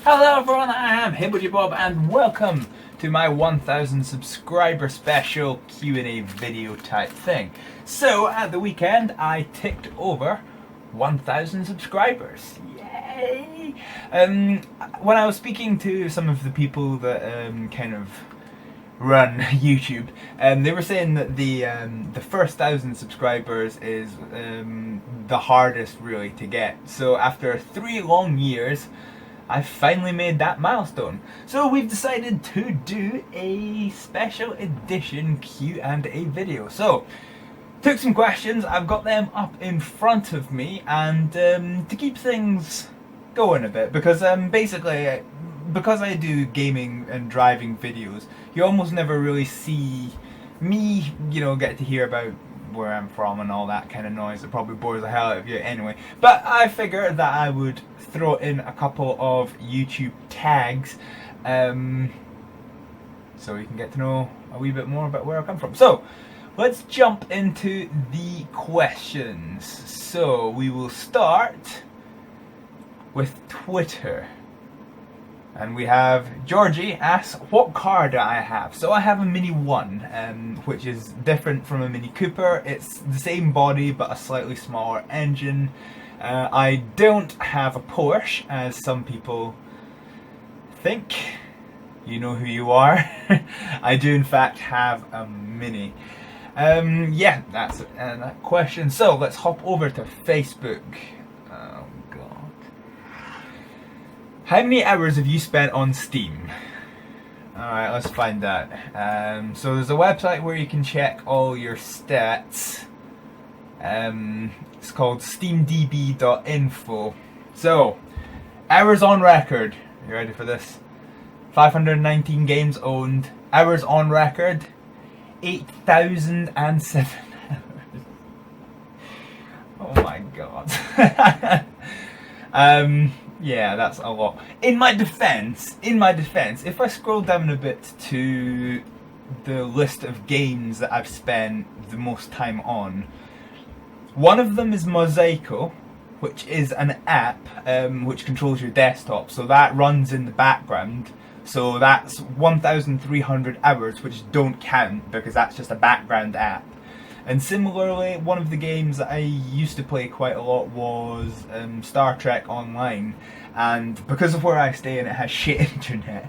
Hello everyone, I am Hibblejaybob and welcome to my 1000 subscriber special Q&A video type thing. So at the weekend I ticked over 1000 subscribers. Yay! When I was speaking to some of the people that kind of run YouTube, they were saying that the first 1000 subscribers is the hardest really to get. So after 3 long years I finally made that milestone. So we've decided to do a special edition Q&A video. So took some questions, I've got them up in front of me, and to keep things going a bit, because basically because I do gaming and driving videos, you almost never really see me, get to hear about where I'm from and all that kind of noise. It probably bores the hell out of you anyway. But I figured that I would throw in a couple of YouTube tags so you can get to know a wee bit more about where I come from. So let's jump into the questions. So we will start with Twitter. And we have Georgie asks, what car do I have? So I have a Mini 1, which is different from a Mini Cooper. It's the same body but a slightly smaller engine. I don't have a Porsche, as some people think. You know who you are. I do in fact have a Mini. Yeah, that's that question. So let's hop over to Facebook. Oh god. How many hours have you spent on Steam? Alright, let's find that. So there's a website where you can check all your stats. It's called steamdb.info. So, hours on record. You ready for this? 519 games owned. Hours on record, 8,007 hours. Oh my god. Yeah, that's a lot. In my defense, if I scroll down a bit to the list of games that I've spent the most time on, one of them is Mosaico, which is an app which controls your desktop, so that runs in the background. So that's 1,300 hours, which don't count because that's just a background app. And similarly, one of the games that I used to play quite a lot was Star Trek Online, and because of where I stay and it has shit internet,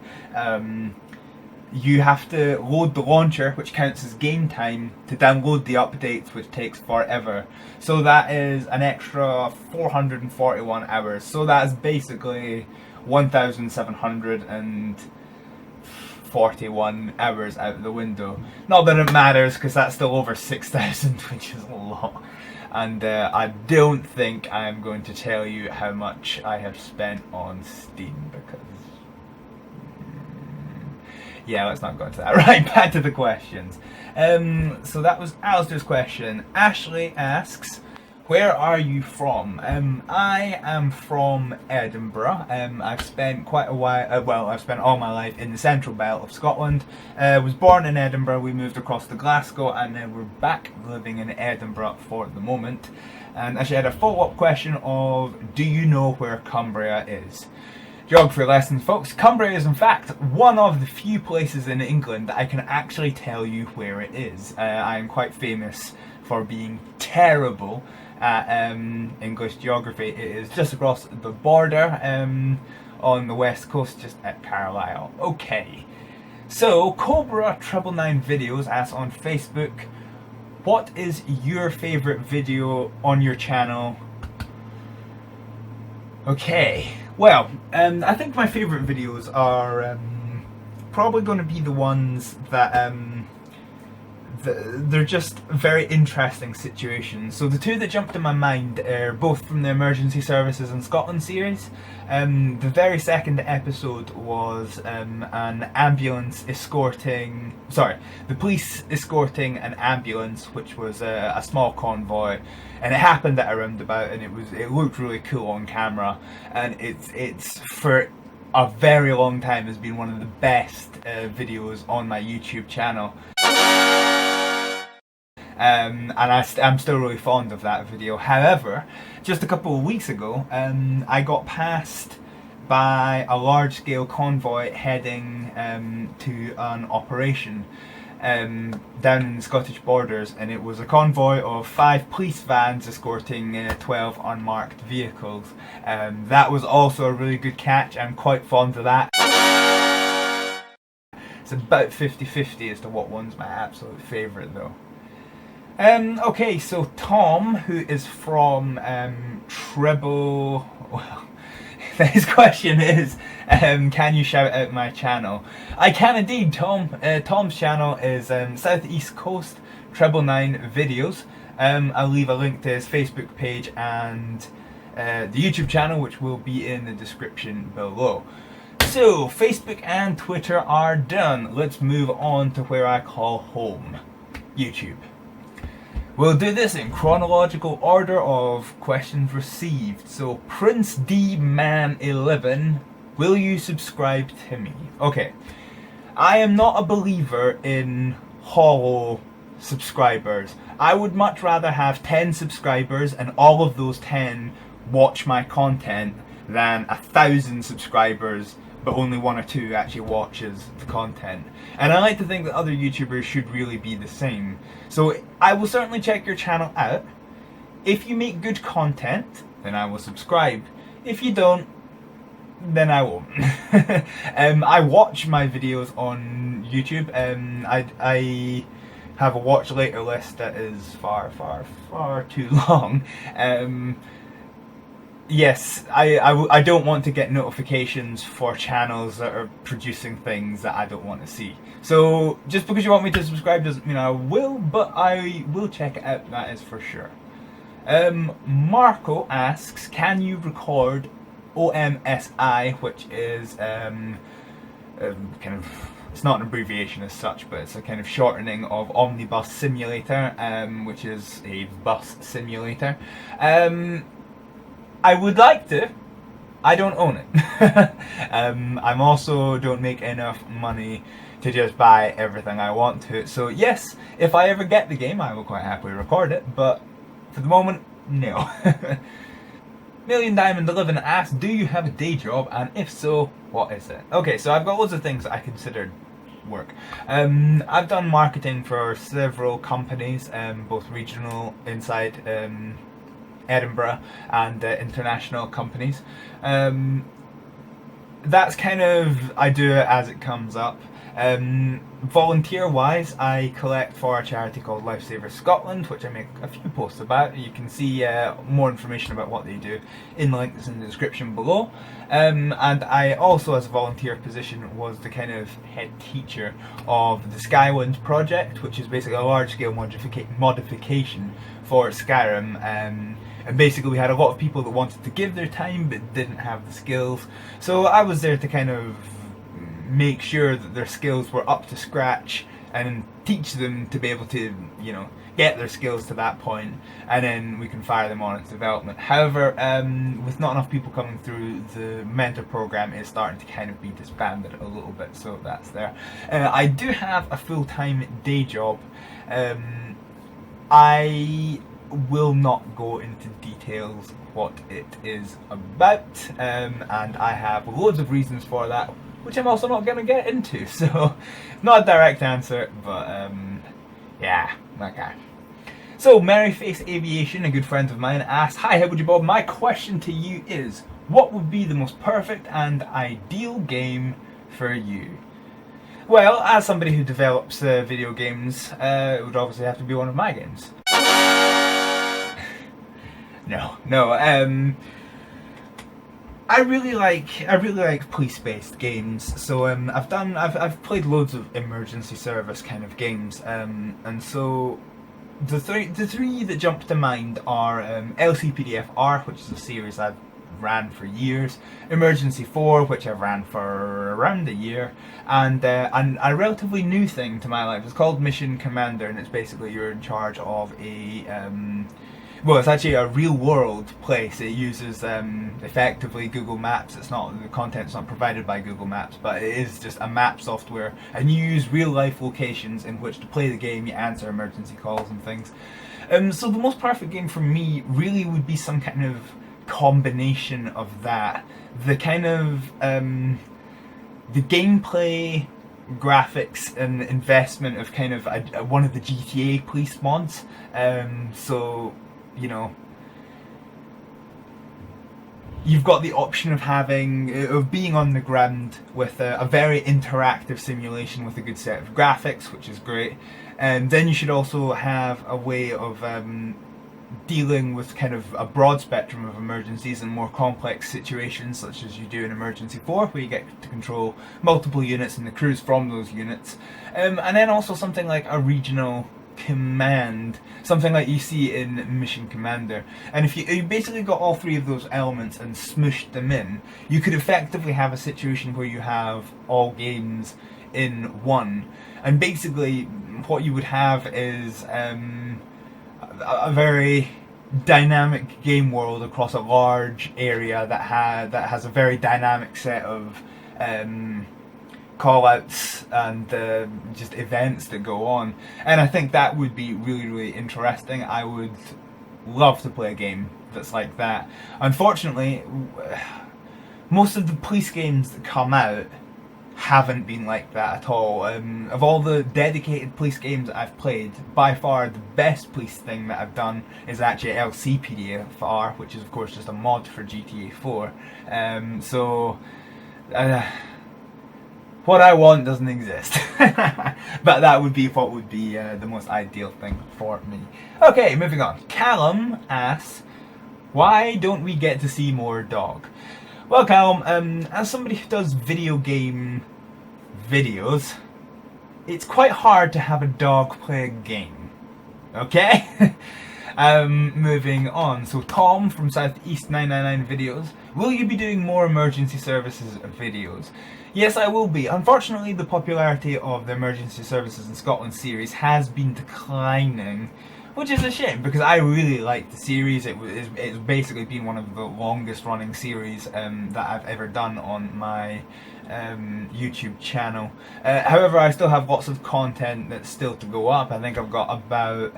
you have to load the launcher, which counts as game time, to download the updates, which takes forever. So that is an extra 441 hours. So that is basically 1,741 hours out the window. Not that it matters, because that's still over 6,000, which is a lot. And I don't think I'm going to tell you how much I have spent on Steam, because yeah, let's not go into that. Right, back to the questions. So that was Alistair's question. Ashley asks, where are you from? I am from Edinburgh. I've spent quite a while, I've spent all my life in the central belt of Scotland. Was born in Edinburgh, we moved across to Glasgow, and then we're back living in Edinburgh for the moment. And actually had a follow-up question of, do you know where Cumbria is? Geography lessons, folks. Cumbria is in fact one of the few places in England that I can actually tell you where it is. I am quite famous for being terrible at English geography. It is just across the border on the west coast, just at Carlisle. Okay, so Cobra 999 Videos asks on Facebook, what is your favourite video on your channel? Okay, well, I think my favourite videos are probably going to be the ones that they're just very interesting situations. So the two that jumped in my mind are both from the Emergency Services in Scotland series. The very second episode was the police escorting an ambulance, which was a small convoy, and it happened at a roundabout, and it looked really cool on camera, and it's for a very long time has been one of the best videos on my YouTube channel. And I'm still really fond of that video. However, just a couple of weeks ago, I got past by a large-scale convoy heading to an operation down in the Scottish borders, and it was a convoy of 5 police vans escorting 12 unmarked vehicles. That was also a really good catch. I'm quite fond of that. It's about 50-50 as to what one's my absolute favourite though. Okay, so Tom, who is from Treble... Well, his question is, can you shout out my channel? I can indeed, Tom. Tom's channel is Southeast Coast 999 Videos. I'll leave a link to his Facebook page and the YouTube channel, which will be in the description below. So, Facebook and Twitter are done. Let's move on to where I call home, YouTube. We'll do this in chronological order of questions received. So, Prince D Man 11, will you subscribe to me? Okay, I am not a believer in hollow subscribers. I would much rather have 10 subscribers and all of those 10 watch my content than 1,000 subscribers but only 1 or 2 actually watches the content. And I like to think that other YouTubers should really be the same. So I will certainly check your channel out. If you make good content, then I will subscribe. If you don't, then I won't. I watch my videos on YouTube. I have a watch later list that is far too long. Yes, I don't want to get notifications for channels that are producing things that I don't want to see. So just because you want me to subscribe doesn't mean I will, but I will check it out, that is for sure. Marco asks, can you record OMSI, which is kind of, it's not an abbreviation as such, but it's a kind of shortening of Omnibus Simulator, which is a bus simulator. I would like to. I don't own it. I'm also don't make enough money to just buy everything I want to. So yes, if I ever get the game, I will quite happily record it, but for the moment, no. Million Diamond 11 asks, do you have a day job, and if so, what is it? Okay, so I've got loads of things that I considered work. I've done marketing for several companies, both regional inside Edinburgh and international companies. That's kind of, I do it as it comes up. Volunteer wise, I collect for a charity called Lifesavers Scotland, which I make a few posts about. You can see more information about what they do in links in the description below. And I also, as a volunteer position, was the kind of head teacher of the Skywind project, which is basically a large scale modification for Skyrim. And basically we had a lot of people that wanted to give their time but didn't have the skills. So I was there to kind of make sure that their skills were up to scratch and teach them to be able to, you know, get their skills to that point, and then we can fire them on into development. However, with not enough people coming through, the mentor program is starting to kind of be disbanded a little bit, so that's there. I do have a full-time day job. I will not go into details what it is about, and I have loads of reasons for that, which I'm also not going to get into, so not a direct answer, but yeah, okay. So Merryface Aviation, a good friend of mine, asked, hi Hibblejaybob, my question to you is, what would be the most perfect and ideal game for you? Well, as somebody who develops video games, it would obviously have to be one of my games. No. I really like police-based games. So I've played loads of emergency service kind of games, and so the three that jump to mind are LCPDFR, which is a series I've ran for years, Emergency 4, which I've ran for around a year, and a relatively new thing to my life. It's called Mission Commander, and it's basically you're in charge of a well, it's actually a real-world place. It uses effectively Google Maps. It's not, the content's not provided by Google Maps, but it is just a map software, and you use real-life locations in which to play the game. You answer emergency calls and things. So the most perfect game for me really would be some kind of combination of that, the kind of the gameplay, graphics and investment of kind of one of the GTA police mods. So, you know, you've got the option of being on the ground with a very interactive simulation with a good set of graphics, which is great. And then you should also have a way of dealing with kind of a broad spectrum of emergencies and more complex situations, such as you do in Emergency 4, where you get to control multiple units and the crews from those units. And then also something like a regional command, something like you see in Mission Commander. And if you basically got all three of those elements and smushed them in, you could effectively have a situation where you have all games in one. And basically what you would have is a very dynamic game world across a large area that has a very dynamic set of call-outs and just events that go on. And I think that would be really, really interesting. I would love to play a game that's like that. Unfortunately, most of the police games that come out haven't been like that at all. Of all the dedicated police games I've played, by far the best police thing that I've done is actually LCPDFR, which is of course just a mod for GTA 4. What I want doesn't exist. But that would be what would be the most ideal thing for me. Okay, moving on. Callum asks, why don't we get to see more dog? Well, Callum, as somebody who does video game videos, it's quite hard to have a dog play a game. Okay? Moving on. So Tom from Southeast 999 videos, will you be doing more emergency services videos? Yes, I will be. Unfortunately, the popularity of the Emergency Services in Scotland series has been declining, which is a shame because I really like the series. It's basically been one of the longest running series that I've ever done on my YouTube channel. However, I still have lots of content that's still to go up. I think I've got about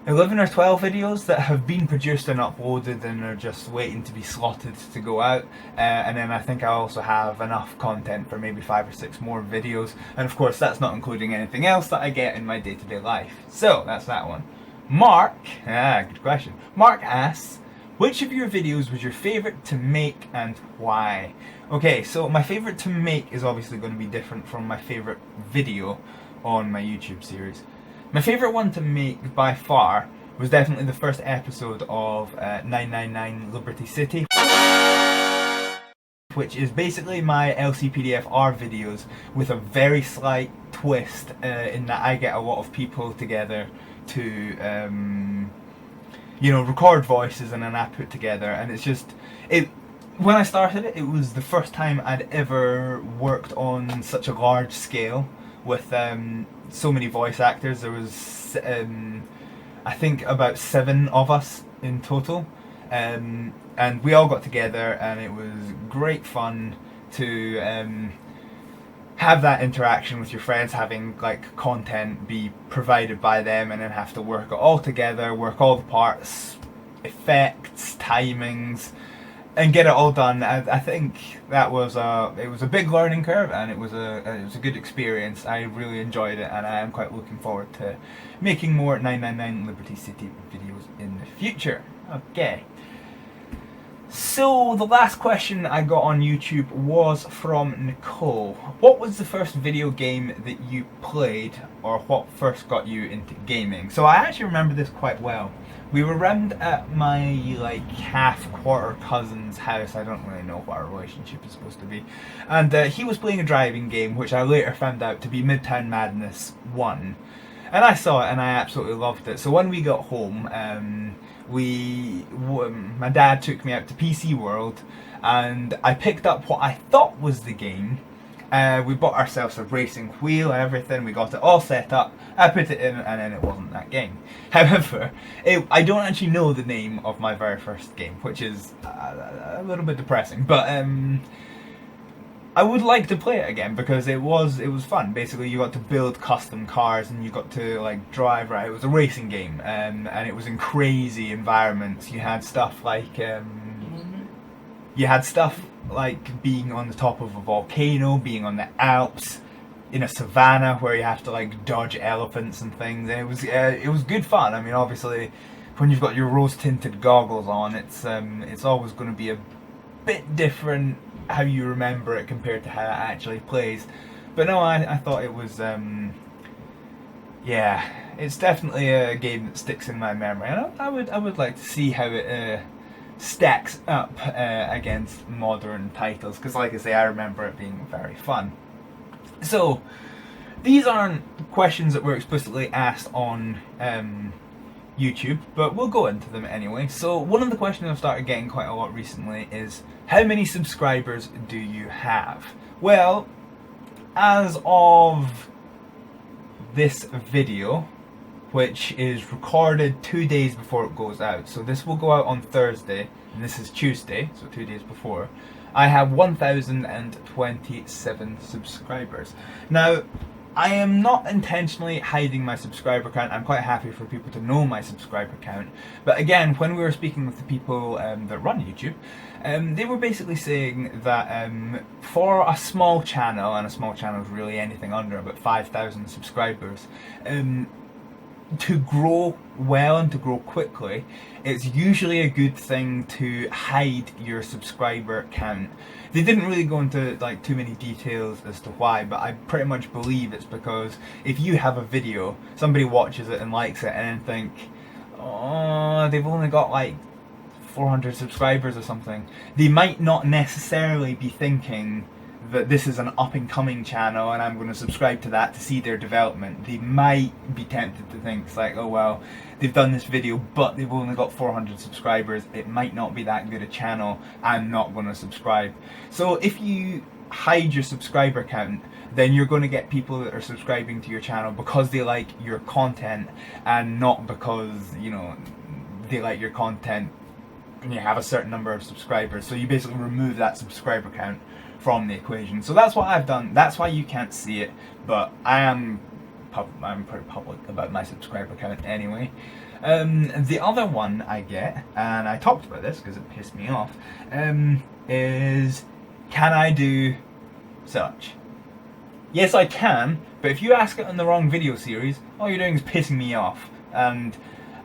11 or 12 videos that have been produced and uploaded and are just waiting to be slotted to go out. And then I think I also have enough content for maybe 5 or 6 more videos. And of course that's not including anything else that I get in my day-to-day life. So that's that one. Mark, good question. Mark asks, which of your videos was your favourite to make and why? Okay, so my favourite to make is obviously going to be different from my favourite video on my YouTube series. My favourite one to make by far was definitely the first episode of 999 Liberty City, which is basically my LCPDFR videos with a very slight twist in that I get a lot of people together to you know, record voices and then I put together, and it's just when I started it was the first time I'd ever worked on such a large scale with so many voice actors. There was I think about 7 of us in total, and we all got together and it was great fun to have that interaction with your friends, having like content be provided by them and then have to work it all together, work all the parts, effects, timings, and get it all done. I think that was it was a big learning curve, and it was a good experience. I really enjoyed it, and I am quite looking forward to making more 999 Liberty City videos in the future. Okay. So the last question I got on YouTube was from Nicole. What was the first video game that you played, or what first got you into gaming? So I actually remember this quite well. We were round at my like half-quarter cousin's house. I don't really know what our relationship is supposed to be. And he was playing a driving game, which I later found out to be Midtown Madness 1. And I saw it and I absolutely loved it. So when we got home, my dad took me out to PC World and I picked up what I thought was the game. We bought ourselves a racing wheel and everything, we got it all set up, I put it in and then it wasn't that game. However, I don't actually know the name of my very first game, which is a little bit depressing, but I would like to play it again because it was fun. Basically you got to build custom cars and you got to like drive around. It was a racing game and it was in crazy environments. You had stuff like You had stuff like being on the top of a volcano, being on the Alps, in a savannah where you have to like dodge elephants and things. And it was good fun. I mean, obviously, when you've got your rose-tinted goggles on, it's always going to be a bit different how you remember it compared to how it actually plays. But no, I thought it was yeah, it's definitely a game that sticks in my memory, and I would like to see how it stacks up against modern titles, because like I say, I remember it being very fun. So these aren't questions that were explicitly asked on YouTube, but we'll go into them anyway. So one of the questions I've started getting quite a lot recently is, how many subscribers do you have? Well, as of this video, which is recorded 2 days before it goes out, so this will go out on Thursday, and this is Tuesday, so 2 days before, I have 1,027 subscribers. Now, I am not intentionally hiding my subscriber count. I'm quite happy for people to know my subscriber count. But again, when we were speaking with the people that run YouTube, they were basically saying that for a small channel, and a small channel is really anything under about 5,000 subscribers, to grow well and to grow quickly, it's usually a good thing to hide your subscriber count. They didn't really go into like too many details as to why, but I pretty much believe it's because if you have a video, somebody watches it and likes it and then think, oh, they've only got like 400 subscribers or something, they might not necessarily be thinking that this is an up-and-coming channel and I'm going to subscribe to that to see their development. They might be tempted to think, it's like, oh well, they've done this video but they've only got 400 subscribers, it might not be that good a channel, I'm not going to subscribe. So if you hide your subscriber count, then you're going to get people that are subscribing to your channel because they like your content, and not because, you know, they like your content and you have a certain number of subscribers. So you basically remove that subscriber count from the equation. So that's what I've done. That's why you can't see it, but I'm pretty public about my subscriber count anyway. The other one I get, and I talked about this because it pissed me off, is, can I do such? Yes, I can, but if you ask it in the wrong video series, all you're doing is pissing me off, and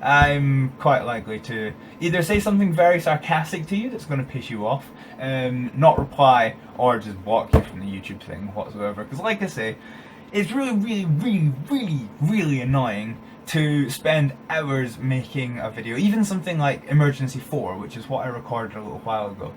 I'm quite likely to either say something very sarcastic to you that's going to piss you off, not reply, or just block you from the YouTube thing whatsoever. Because like I say, it's really annoying to spend hours making a video. Even something like Emergency 4, which is what I recorded a little while ago.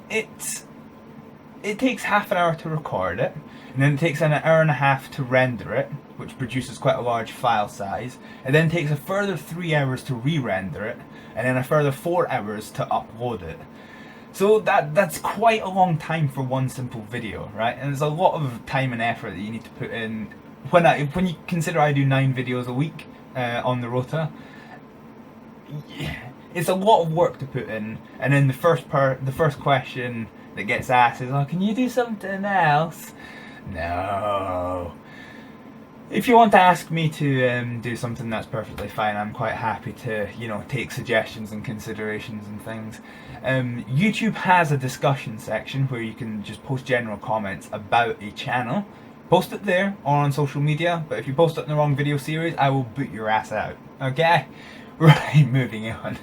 It takes half an hour to record it, and then it takes an hour and a half to render it, which produces quite a large file size, and then takes a further 3 hours to re-render it, and then a further 4 hours to upload it. So that's quite a long time for one simple video, right? And there's a lot of time and effort that you need to put in. When you consider I do 9 videos a week on the rota, it's a lot of work to put in. And then the first question that gets asked is, oh, can you do something else? No. If you want to ask me to do something, that's perfectly fine. I'm quite happy to, you know, take suggestions and considerations and things. YouTube has a discussion section where you can just post general comments about a channel. Post it there or on social media, but if you post it in the wrong video series, I will boot your ass out. Okay? Right, moving on.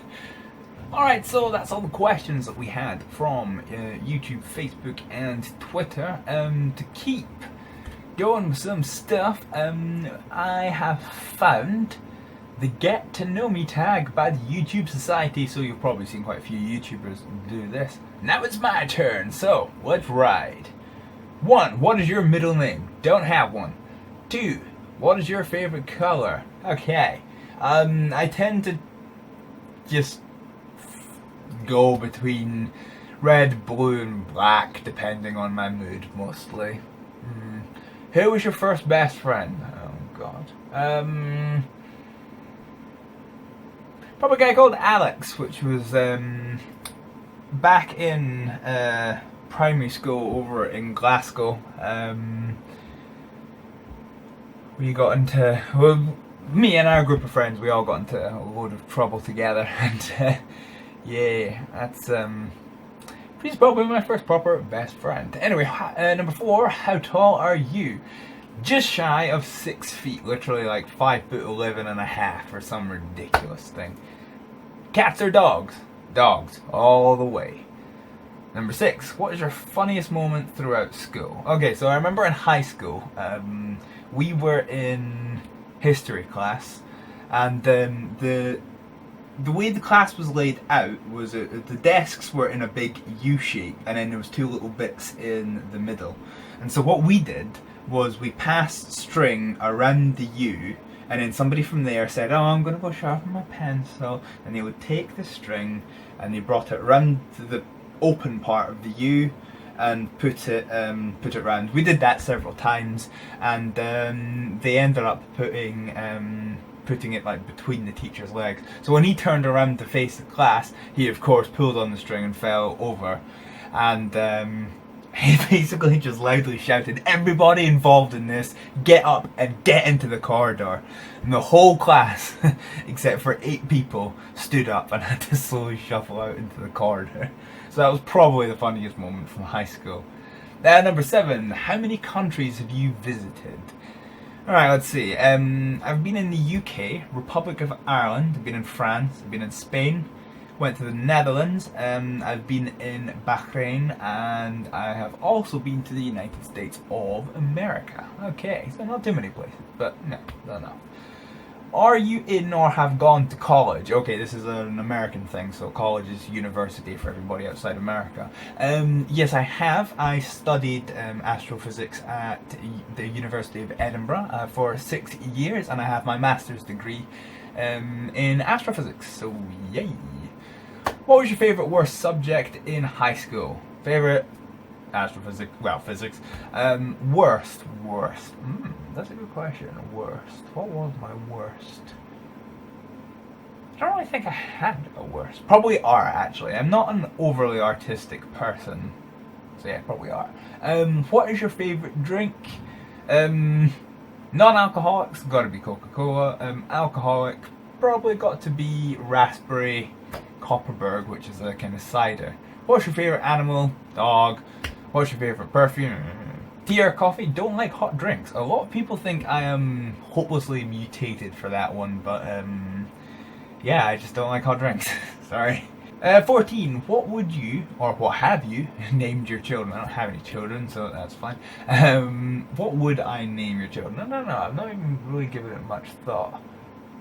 Alright, so that's all the questions that we had from YouTube, Facebook and Twitter. To keep going with some stuff, I have found the Get to Know Me tag by the YouTube Society, so you've probably seen quite a few YouTubers do this. Now it's my turn, so let's ride. 1. What is your middle name? Don't have one. 2. What is your favorite color? Okay. I tend to just go between red, blue and black depending on my mood mostly. Who was your first best friend? Oh god. Probably a guy called Alex, which was back in primary school over in Glasgow. We got into, well, me and our group of friends, we all got into a load of trouble together, and yeah, She's probably my first proper best friend. Anyway, number 4, how tall are you? Just shy of 6 feet, literally like 5'11" and a half or some ridiculous thing. Cats or dogs? Dogs, all the way. Number 6, what is your funniest moment throughout school? Okay, so I remember in high school, we were in history class, and the way the class was laid out was the desks were in a big U shape, and then there was 2 little bits in the middle. And so what we did was we passed string around the U, and then somebody from there said, "Oh, I'm going to go sharpen my pencil," and they would take the string and they brought it round to the open part of the U and put it round. We did that several times, and they ended up putting it like between the teacher's legs. So when he turned around to face the class, he of course pulled on the string and fell over, and he basically just loudly shouted, "Everybody involved in this, get up and get into the corridor." And the whole class, except for 8 people, stood up and had to slowly shuffle out into the corridor. So that was probably the funniest moment from high school. Number 7, how many countries have you visited? Alright, let's see. I've been in the UK, Republic of Ireland, I've been in France, I've been in Spain, went to the Netherlands, I've been in Bahrain, and I have also been to the United States of America. Okay, so not too many places, but no, not enough. Are you in or have gone to college? Okay, this is an American thing, so college is university for everybody outside America. Yes, I have. I studied astrophysics at the University of Edinburgh for 6 years, and I have my master's degree in astrophysics, so yay. What was your favourite worst subject in high school? Favourite astrophysics, well, physics. Worst. That's a good question. Worst. What was my worst? I don't really think I had a worst. Probably art, actually. I'm not an overly artistic person. So yeah, probably art. What is your favourite drink? Non-alcoholics, gotta be Coca-Cola. Alcoholic, probably got to be raspberry Copperberg, which is a kind of cider. What's your favourite animal? Dog. What's your favourite perfume? Tea or coffee? Don't like hot drinks. A lot of people think I am hopelessly mutated for that one, but yeah, I just don't like hot drinks. Sorry. 14. What would you, or what have you, named your children? I don't have any children, so that's fine. What would I name your children? No, I've not even really given it much thought.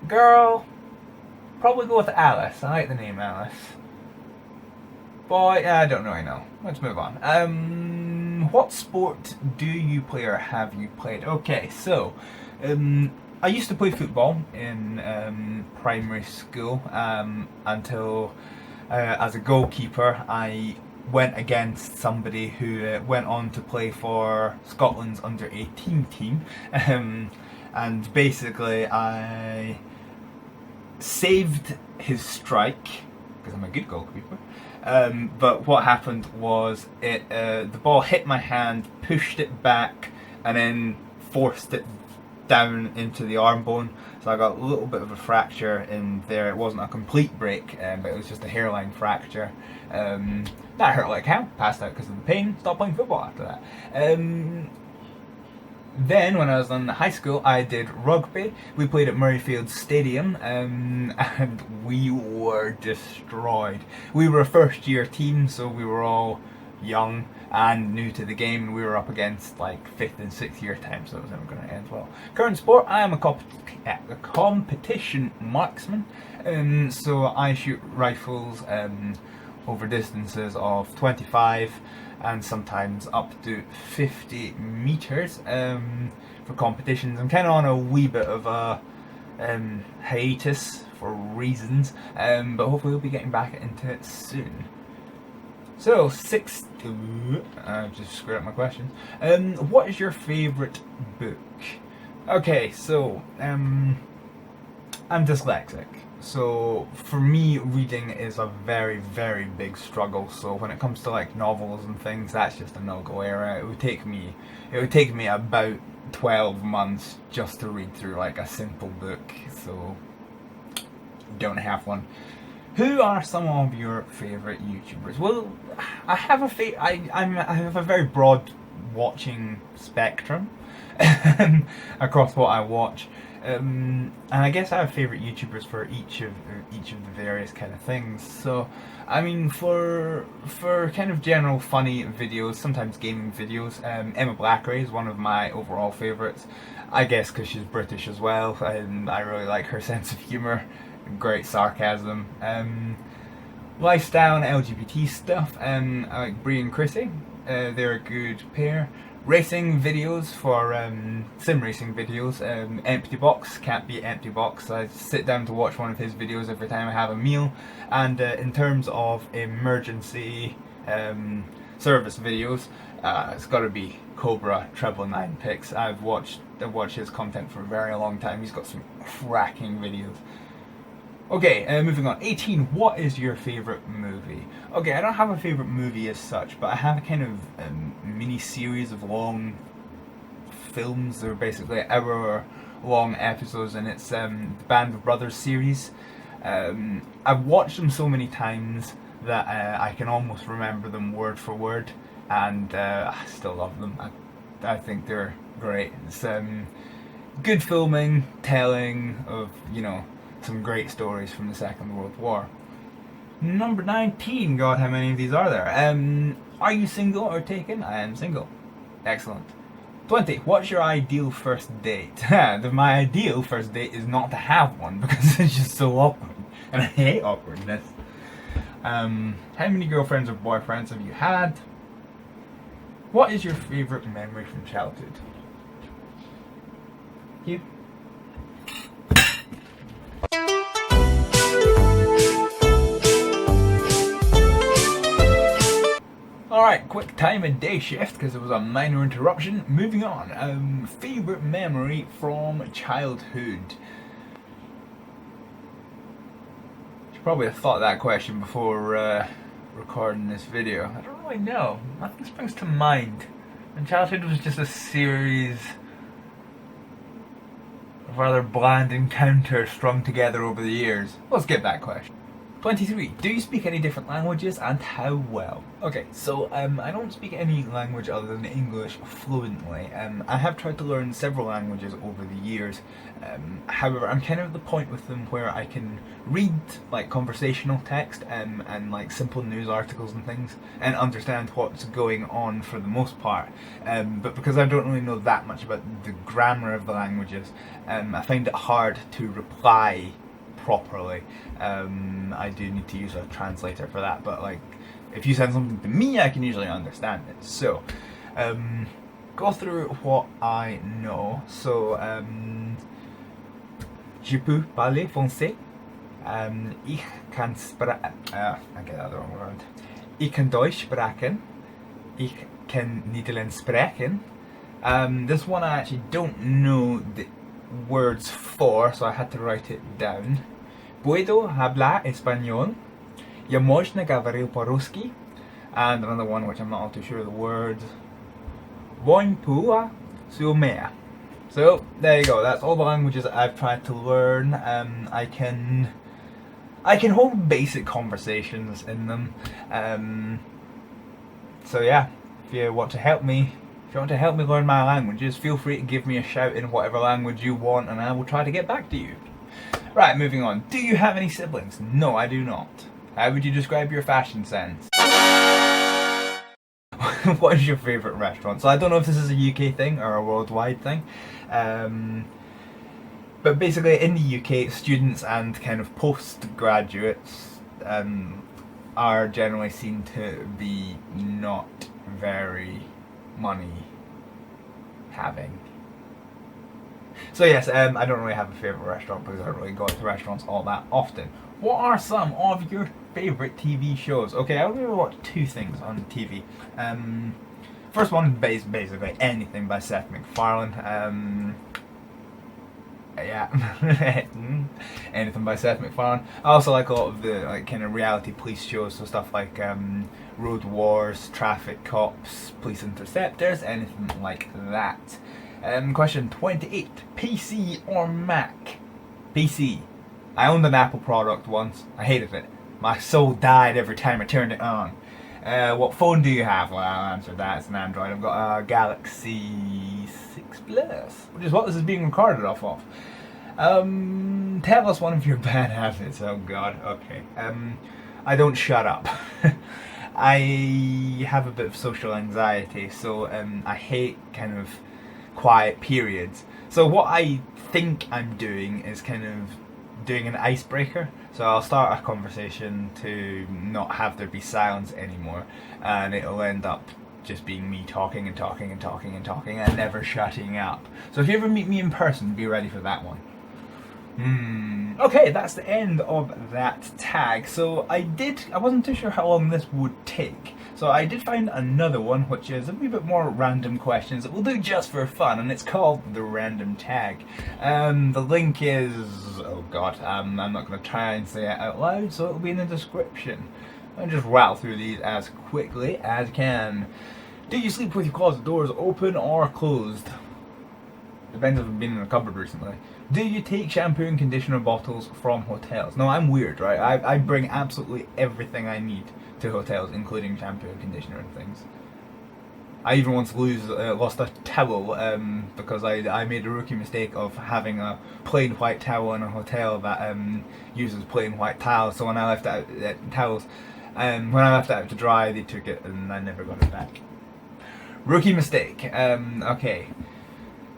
Girl, probably go with Alice. I like the name Alice. Boy, I don't really know. Let's move on. What sport do you play or have you played? Okay, so I used to play football in primary school until as a goalkeeper I went against somebody who went on to play for Scotland's under-18 team, and basically I saved his strike because I'm a good goalkeeper. But what happened was the ball hit my hand, pushed it back, and then forced it down into the arm bone. So I got a little bit of a fracture in there. It wasn't a complete break, but it was just a hairline fracture. That hurt like hell. Passed out because of the pain. Stopped playing football after that. Then, when I was in high school, I did rugby. We played at Murrayfield Stadium, and we were destroyed. We were a first-year team, so we were all young and new to the game, and we were up against like 5th and 6th year time, so it was never going to end well. Current sport, I am a competition marksman, so I shoot rifles over distances of 25 and sometimes up to 50 meters for competitions. I'm kind of on a wee bit of a hiatus for reasons, but hopefully we'll be getting back into it soon. So, I've just screwed up my questions. What is your favourite book? Okay, so I'm dyslexic. So for me, reading is a very, very big struggle. So when it comes to like novels and things, that's just a no-go area. It would take me about 12 months just to read through like a simple book. So don't have one. Who are some of your favourite YouTubers? Well, I have I have a very broad watching spectrum across what I watch, and I guess I have favourite YouTubers for each of the various kind of things. So, I mean, for kind of general funny videos, sometimes gaming videos, Emma Blackray is one of my overall favourites. I guess because she's British as well, and I really like her sense of humour. Great sarcasm. Lifestyle and LGBT stuff. I like Brie and Chrissy. They're a good pair. Racing videos for sim racing videos. Empty Box can't be Empty Box. I sit down to watch one of his videos every time I have a meal. And in terms of emergency service videos, it's got to be Cobra 999 Picks. I've watched his content for a very long time. He's got some cracking videos. Okay, moving on. 18. What is your favourite movie? Okay, I don't have a favourite movie as such, but I have a kind of mini series of long films. They're basically hour-long episodes, and it's the Band of Brothers series. I've watched them so many times that I can almost remember them word for word, and I still love them. I think they're great. It's good filming, telling of, you know, some great stories from the Second World War. Number 19. God, how many of these are there? Are you single or taken? I am single. Excellent. 20. What's your ideal first date? My ideal first date is not to have one because it's just so awkward. And I hate awkwardness. How many girlfriends or boyfriends have you had? What is your favourite memory from childhood? You? Alright, quick time and day shift because there was a minor interruption. Moving on. Favourite memory from childhood. Should probably have thought of that question before recording this video. I don't really know. Nothing springs to mind. And childhood was just a series of rather bland encounters strung together over the years. Let's get that question. 23. Do you speak any different languages and how well? Okay, so I don't speak any language other than English fluently. I have tried to learn several languages over the years. However, I'm kind of at the point with them where I can read like conversational text and like simple news articles and things and understand what's going on for the most part. But because I don't really know that much about the grammar of the languages, I find it hard to reply properly. I do need to use a translator for that, but like if you send something to me, I can usually understand it. So go through what I know. So je peux parler français. Ich kann I get that the wrong word. Ich kann Deutsch sprechen. Ich kann Niederländisch sprechen. This one I actually don't know the words for, so I had to write it down. Puedo hablar español. Ya можно говорить по-русски. And another one which I'm not all too sure of the words. Voin pua su mea. So there you go. That's all the languages that I've tried to learn. I can hold basic conversations in them. So yeah, if you want to help me learn my languages, feel free to give me a shout in whatever language you want, and I will try to get back to you. Right, moving on. Do you have any siblings? No, I do not. How would you describe your fashion sense? What is your favourite restaurant? So I don't know if this is a UK thing or a worldwide thing. But basically in the UK, students and kind of postgraduates are generally seen to be not very money having. So yes, I don't really have a favourite restaurant because I don't really go to restaurants all that often. What are some of your favourite TV shows? Okay, I only watch two things on TV. First one is basically anything by Seth MacFarlane. Yeah, anything by Seth MacFarlane. I also like a lot of the like kind of reality police shows, so stuff like Road Wars, Traffic Cops, Police Interceptors, anything like that. Question 28. PC or Mac? PC. I owned an Apple product once. I hated it. My soul died every time I turned it on. What phone do you have? Well, I'll answer that. It's an Android. I've got a Galaxy 6 Plus, which is what this is being recorded off of. Tell us one of your bad habits. Oh God. Okay. I don't shut up. I have a bit of social anxiety, so I hate kind of quiet periods. So what I think I'm doing is kind of doing an icebreaker. So I'll start a conversation to not have there be silence anymore, and it'll end up just being me talking and talking and talking and talking and never shutting up. So if you ever meet me in person, be ready for that one. Okay, that's the end of that tag. So I wasn't too sure how long this would take. So I did find another one, which is a wee bit more random questions that we'll do just for fun, and it's called the random tag. The link is, oh God, I'm not going to try and say it out loud, so it'll be in the description. I'll just rattle through these as quickly as I can. Do you sleep with your closet doors open or closed? Depends if I've been in a cupboard recently. Do you take shampoo and conditioner bottles from hotels? No, I'm weird, right? I bring absolutely everything I need to hotels, including shampoo and conditioner and things. I even once lost a towel because I made a rookie mistake of having a plain white towel in a hotel that uses plain white tiles. So when I left out when I left it out to dry, they took it and I never got it back. Rookie mistake. Okay.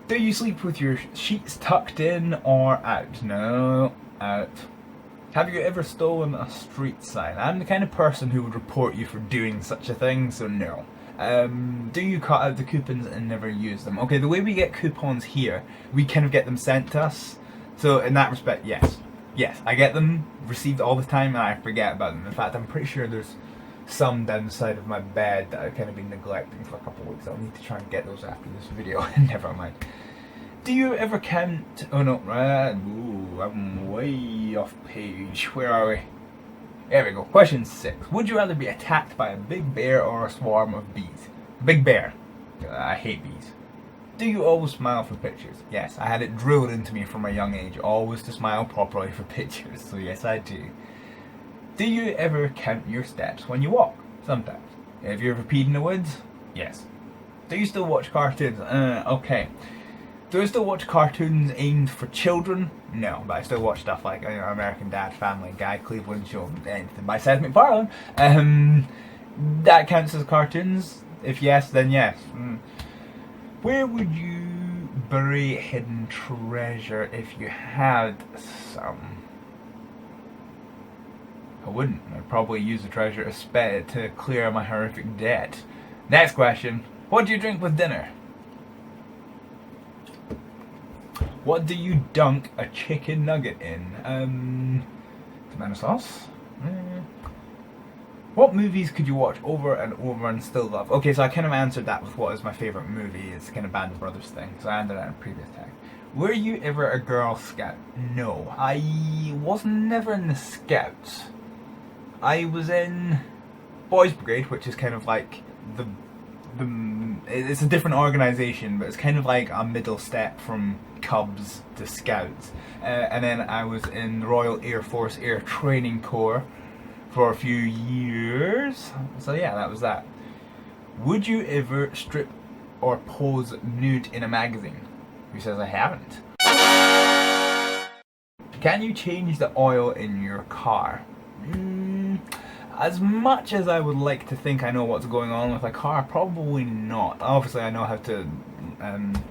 Do you sleep with your sheets tucked in or out? No, out. Have you ever stolen a street sign? I'm the kind of person who would report you for doing such a thing, so no. Do you cut out the coupons and never use them? Okay, the way we get coupons here, we kind of get them sent to us. So in that respect, yes. Yes, I get them received all the time and I forget about them. In fact, I'm pretty sure there's some down the side of my bed that I've kind of been neglecting for a couple of weeks. I'll need to try and get those after this video. Never mind. Do you ever count? Oh no, ooh, I'm way off page. Where are we? There we go. Question 6. Would you rather be attacked by a big bear or a swarm of bees? Big bear. I hate bees. Do you always smile for pictures? Yes, I had it drilled into me from a young age, always to smile properly for pictures, so yes I do. Do you ever count your steps when you walk? Sometimes. Have you ever peed in the woods? Yes. Do you still watch cartoons? Okay. Do I still watch cartoons aimed for children? No, but I still watch stuff like American Dad, Family Guy, Cleveland Show, anything by Seth MacFarlane. That counts as cartoons? If yes, then yes. Where would you bury hidden treasure if you had some? I wouldn't. I'd probably use the treasure to clear my horrific debt. Next question. What do you drink with dinner? What do you dunk a chicken nugget in? Tomato sauce? What movies could you watch over and over and still love? Okay, so I kind of answered that with what is my favourite movie. It's kind of Band of Brothers thing. So I answered that in a previous tag. Were you ever a Girl Scout? No. I was never in the Scouts. I was in Boys Brigade, which is kind of like it's a different organisation, but it's kind of like a middle step from Cubs to Scouts. And then I was in the Royal Air Force Air Training Corps for a few years. So yeah, that was that. Would you ever strip or pose nude in a magazine? Who says I haven't? Can you change the oil in your car? As much as I would like to think I know what's going on with a car, probably not. Obviously I know how to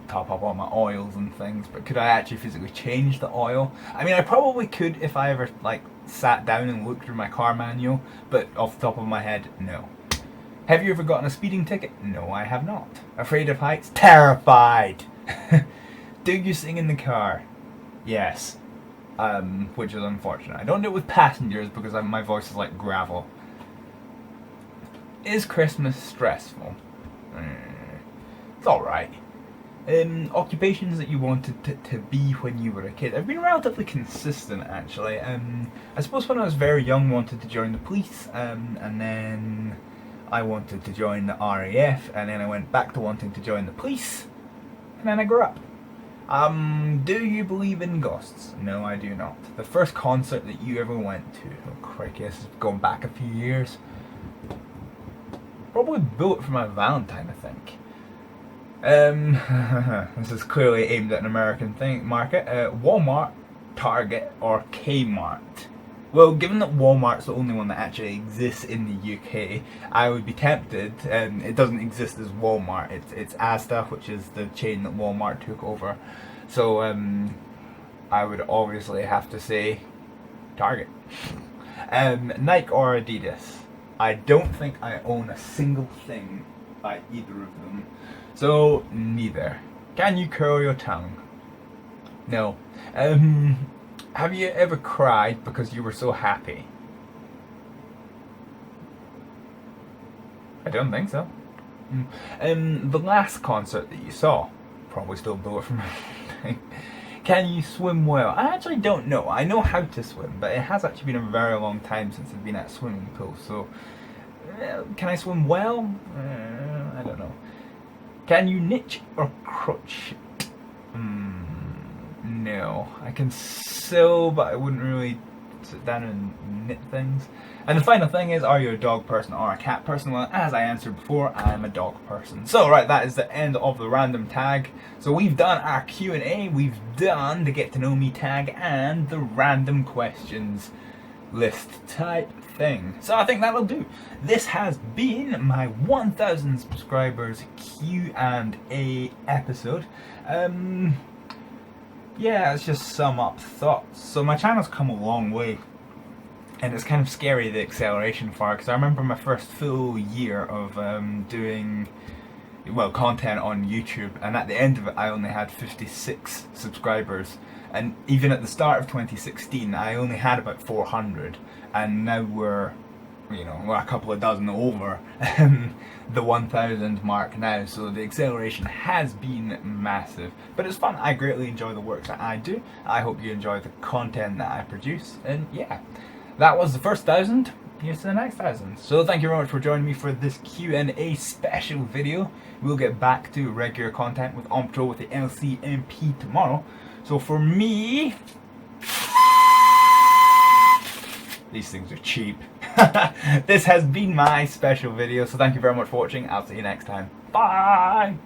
top up all my oils and things, but could I actually physically change the oil? I mean, I probably could if I ever sat down and looked through my car manual, but off the top of my head, no. Have you ever gotten a speeding ticket? No, I have not. Afraid of heights? Terrified! Do you sing in the car? Yes. Which is unfortunate. I don't do it with passengers because my voice is like gravel. Is Christmas stressful? It's alright. Occupations that you wanted to be when you were a kid. I've been relatively consistent actually. I suppose when I was very young wanted to join the police, and then I wanted to join the RAF, and then I went back to wanting to join the police, and then I grew up. Do you believe in ghosts? No, I do not. The first concert that you ever went to, oh crikey, this is going back a few years. Probably Bullet for My Valentine, I think. This is clearly aimed at an American market. Walmart, Target, or Kmart? Well, given that Walmart's the only one that actually exists in the UK, I would be tempted. It doesn't exist as Walmart. It's Asda, which is the chain that Walmart took over. So I would obviously have to say Target. Nike or Adidas? I don't think I own a single thing by either of them. So neither. Can you curl your tongue? No. Have you ever cried because you were so happy? I don't think so. The last concert that you saw? Probably still Bullet for My Valentine. Can you swim well? I actually don't know. I know how to swim, but it has actually been a very long time since I've been at a swimming pool, so... can I swim well? I don't know. Can you niche or crutch? No. I can sew, but I wouldn't really sit down and knit things. And the final thing is, are you a dog person or a cat person? Well, as I answered before, I am a dog person. So, right, that is the end of the random tag. So we've done our Q&A, we've done the get to know me tag, and the random questions list type thing. So I think that'll do. This has been my 1000 subscribers Q&A episode. Yeah, let's just sum up thoughts. So my channel's come a long way, and it's kind of scary, the acceleration for it, because I remember my first full year of doing, well, content on YouTube, and at the end of it I only had 56 subscribers, and even at the start of 2016 I only had about 400, and now we're a couple of dozen over the 1000 mark now, so the acceleration has been massive. But it's fun. I greatly enjoy the work that I do. I hope you enjoy the content that I produce, and yeah, that was the first 1000. Here's to the next 1000. So thank you very much for joining me for this Q&A special video. We'll get back to regular content with On Patrol with the LCMP tomorrow. So for me, these things are cheap. This has been my special video, so thank you very much for watching. I'll see you next time. Bye!